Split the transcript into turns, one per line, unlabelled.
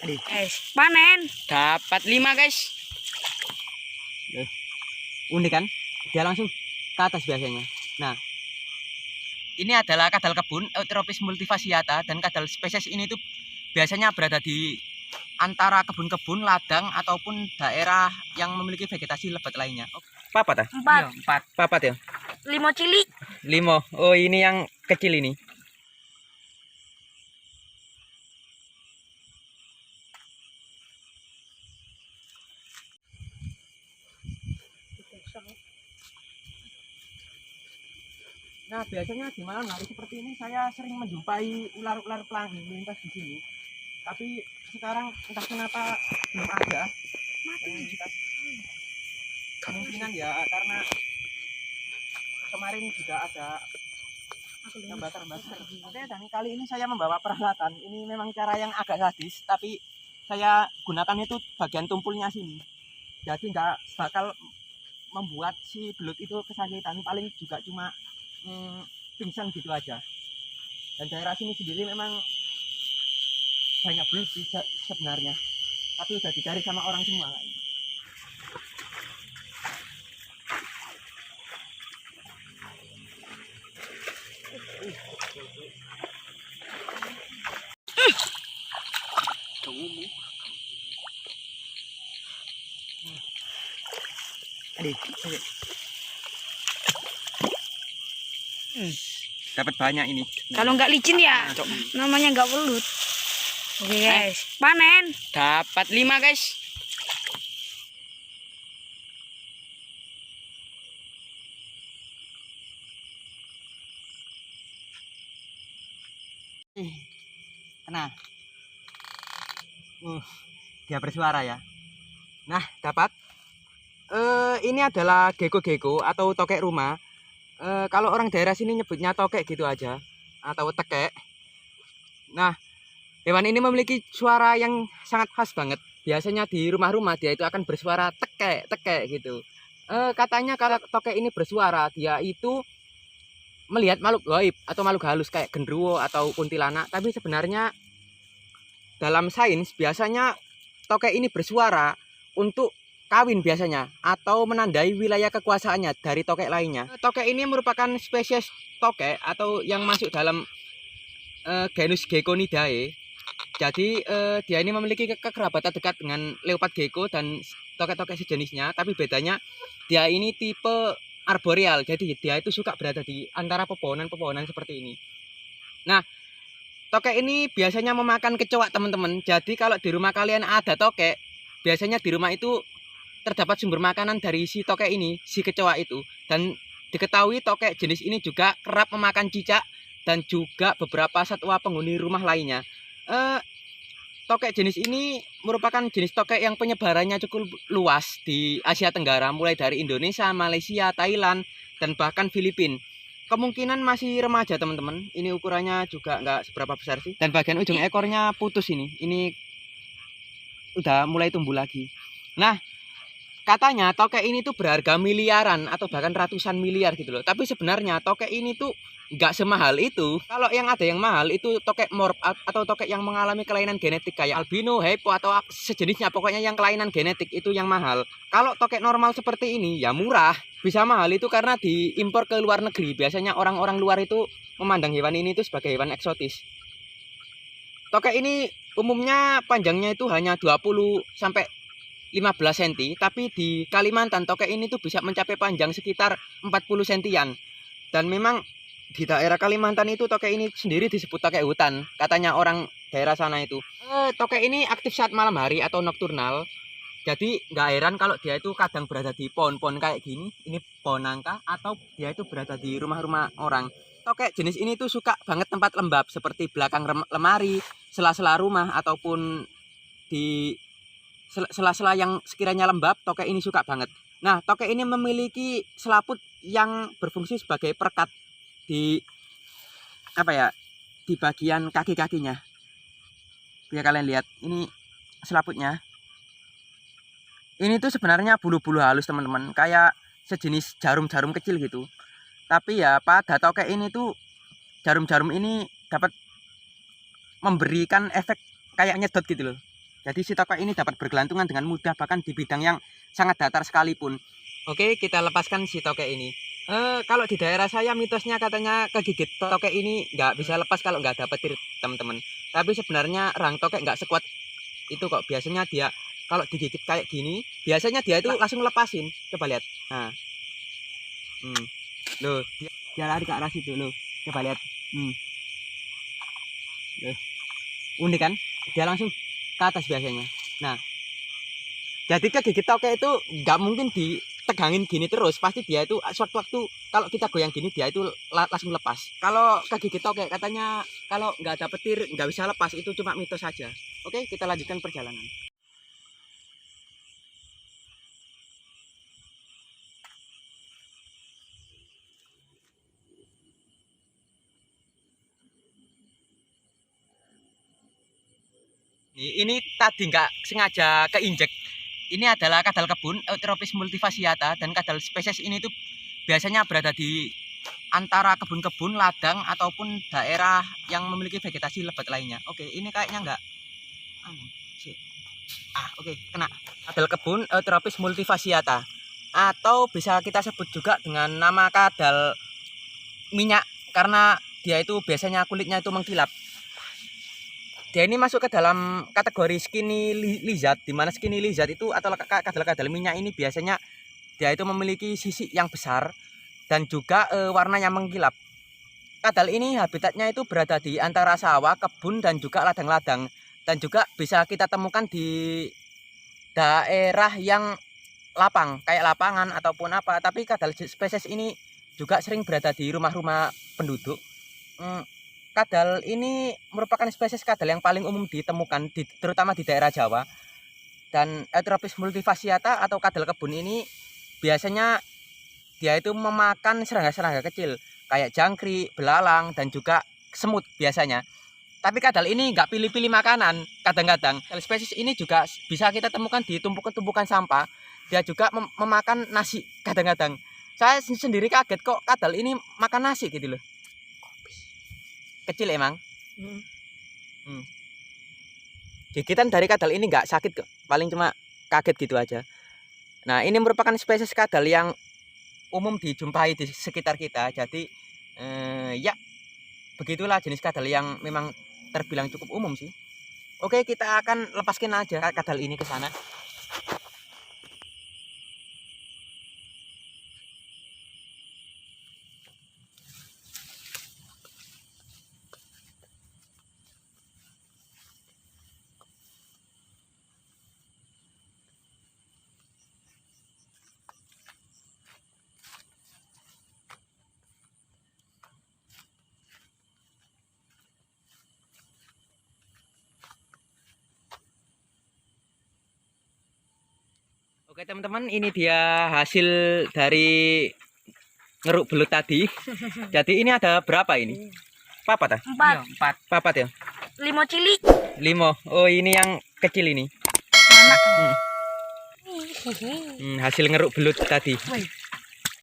Guys, panen.
Dapat 5 guys. Unik kan? Dia langsung ke atas biasanya. Nah, ini adalah kadal kebun Eutheropis multifasciata, dan kadal spesies ini tuh biasanya berada di antara kebun-kebun, ladang ataupun daerah yang memiliki vegetasi lebat lainnya. Papat ya?
4.
Iya, 4. Papat ya?
5 cili.
5. Oh, ini yang kecil ini. Nah, biasanya di malam hari seperti ini saya sering menjumpai ular-ular pelangi melintas di sini. Tapi sekarang entah kenapa belum ada. Kemungkinan ya karena kemarin juga ada tambah-tambah. Oke, dan kali ini saya membawa peralatan. Ini memang cara yang agak sadis, tapi saya gunakan itu bagian tumpulnya sini. Jadi nggak bakal membuat si belut itu kesakitan. Paling juga cuma pingsan gitu aja. Dan daerah sini sendiri memang banyak belut sebenarnya, tapi udah dicari sama orang semua. Dapat banyak ini.
Kalau nggak licin ya, namanya nggak belut. Oke guys, panen.
Dapat 5 guys. Kena. Dia bersuara ya. Nah, dapat. Ini adalah gecko-gecko atau tokek rumah. Kalau orang daerah sini nyebutnya tokek gitu aja, atau tekek. Nah, hewan ini memiliki suara yang sangat khas banget. Biasanya di rumah-rumah dia itu akan bersuara tekek, tekek gitu. Katanya kalau tokek ini bersuara, dia itu melihat makhluk gaib atau makhluk halus kayak genderuwo atau kuntilanak. Tapi sebenarnya dalam sains biasanya tokek ini bersuara untuk kawin biasanya, atau menandai wilayah kekuasaannya dari tokek lainnya. Tokek ini merupakan spesies tokek atau yang masuk dalam genus Geckonidae. Jadi dia ini memiliki kekerabatan dekat dengan leopard gecko dan tokek-tokek sejenisnya, tapi bedanya dia ini tipe arboreal. Jadi dia itu suka berada di antara pepohonan-pepohonan seperti ini. Nah, tokek ini biasanya memakan kecoak, teman-teman. Jadi kalau di rumah kalian ada tokek, biasanya di rumah itu terdapat sumber makanan dari si tokek ini, si kecoak itu. Dan diketahui tokek jenis ini juga kerap memakan cicak dan juga beberapa satwa penghuni rumah lainnya. Tokek jenis ini merupakan jenis tokek yang penyebarannya cukup luas di Asia Tenggara, mulai dari Indonesia, Malaysia, Thailand, dan bahkan Filipina. Kemungkinan masih remaja, teman-teman. Ini ukurannya juga nggak seberapa besar sih. Dan bagian ujung ekornya putus ini. Ini udah mulai tumbuh lagi. Nah, katanya tokek ini tuh berharga miliaran atau bahkan ratusan miliar gitu loh. Tapi sebenarnya tokek ini tuh nggak semahal itu. Kalau yang ada yang mahal itu tokek morph atau tokek yang mengalami kelainan genetik kayak albino, hypo atau sejenisnya. Pokoknya yang kelainan genetik itu yang mahal. Kalau tokek normal seperti ini ya murah. Bisa mahal itu karena diimpor ke luar negeri. Biasanya orang-orang luar itu memandang hewan ini tuh sebagai hewan eksotis. Tokek ini umumnya panjangnya itu hanya 20 sampai 15 cm, tapi di Kalimantan tokek ini tuh bisa mencapai panjang sekitar 40 cm-an. Dan memang di daerah Kalimantan itu tokek ini sendiri disebut tokek hutan, katanya orang daerah sana itu. Tokek ini aktif saat malam hari atau nokturnal. Jadi nggak heran kalau dia itu kadang berada di pohon-pohon kayak gini, ini pohon nangka, atau dia itu berada di rumah-rumah orang. Tokek jenis ini tuh suka banget tempat lembab seperti belakang lemari, sela-sela rumah, ataupun di sela-sela yang sekiranya lembab. Tokek ini suka banget. Nah, tokek ini memiliki selaput yang berfungsi sebagai perekat di di bagian kaki-kakinya. Biar kalian lihat, ini selaputnya. Ini tuh sebenarnya bulu-bulu halus, teman-teman, kayak sejenis jarum-jarum kecil gitu. Tapi ya pada tokek ini tuh jarum-jarum ini dapat memberikan efek kayak nyedot gitu loh. Jadi si tokek ini dapat bergelantungan dengan mudah bahkan di bidang yang sangat datar sekalipun. Oke, kita lepaskan si tokek ini. Kalau di daerah saya mitosnya katanya kegigit tokek ini nggak bisa lepas kalau nggak ada petir, teman-teman. Tapi sebenarnya rang tokek nggak sekuat itu kok. Biasanya dia kalau digigit kayak gini, biasanya dia itu langsung lepasin. Coba lihat. Nah, loh, dia lari ke arah situ loh. Coba lihat. Loh, unik kan? Dia langsung ke atas biasanya. Nah, jadi kegigit tokek itu nggak mungkin ditegangin gini terus. Pasti dia itu suatu waktu kalau kita goyang gini dia itu langsung lepas. Kalau kegigit tokek katanya kalau nggak ada petir nggak bisa lepas, itu cuma mitos saja. Oke, kita lanjutkan perjalanan. Ini tadi nggak sengaja keinjek. Ini adalah kadal kebun Eutheropis multifasciata, dan kadal spesies ini tuh biasanya berada di antara kebun-kebun, ladang ataupun daerah yang memiliki vegetasi lebat lainnya. Oke, ini kayaknya nggak. Oke, kena. Kadal kebun Eutheropis multifasciata, atau bisa kita sebut juga dengan nama kadal minyak karena dia itu biasanya kulitnya itu mengkilap. Dia ini masuk ke dalam kategori skinny lizard, di mana skinny lizard itu atau kadal-kadal minyak ini biasanya dia itu memiliki sisik yang besar dan juga warna yang mengkilap. Kadal ini habitatnya itu berada di antara sawah, kebun dan juga ladang-ladang, dan juga bisa kita temukan di daerah yang lapang kayak lapangan ataupun apa. Tapi kadal spesies ini juga sering berada di rumah-rumah penduduk. Kadal ini merupakan spesies kadal yang paling umum ditemukan terutama di daerah Jawa. Dan Eutheropis multifasciata atau kadal kebun ini biasanya dia itu memakan serangga-serangga kecil kayak jangkrik, belalang dan juga semut biasanya. Tapi kadal ini nggak pilih-pilih makanan. Kadang-kadang spesies ini juga bisa kita temukan di tumpukan-tumpukan sampah. Dia juga memakan nasi kadang-kadang. Saya sendiri kaget kok kadal ini makan nasi gitu loh. Kecil emang. Gigitan dari kadal ini nggak sakit kok, paling cuma kaget gitu aja. Nah, ini merupakan spesies kadal yang umum dijumpai di sekitar kita. Jadi ya begitulah jenis kadal yang memang terbilang cukup umum sih. Oke, kita akan lepaskan aja kadal ini ke sana. Oke teman-teman, ini dia hasil dari ngeruk belut tadi. Jadi ini ada berapa ini? Papat ya?
4.
Papat ya?
5 cilik.
5. Oh, ini yang kecil ini.
Anak.
Hasil ngeruk belut tadi.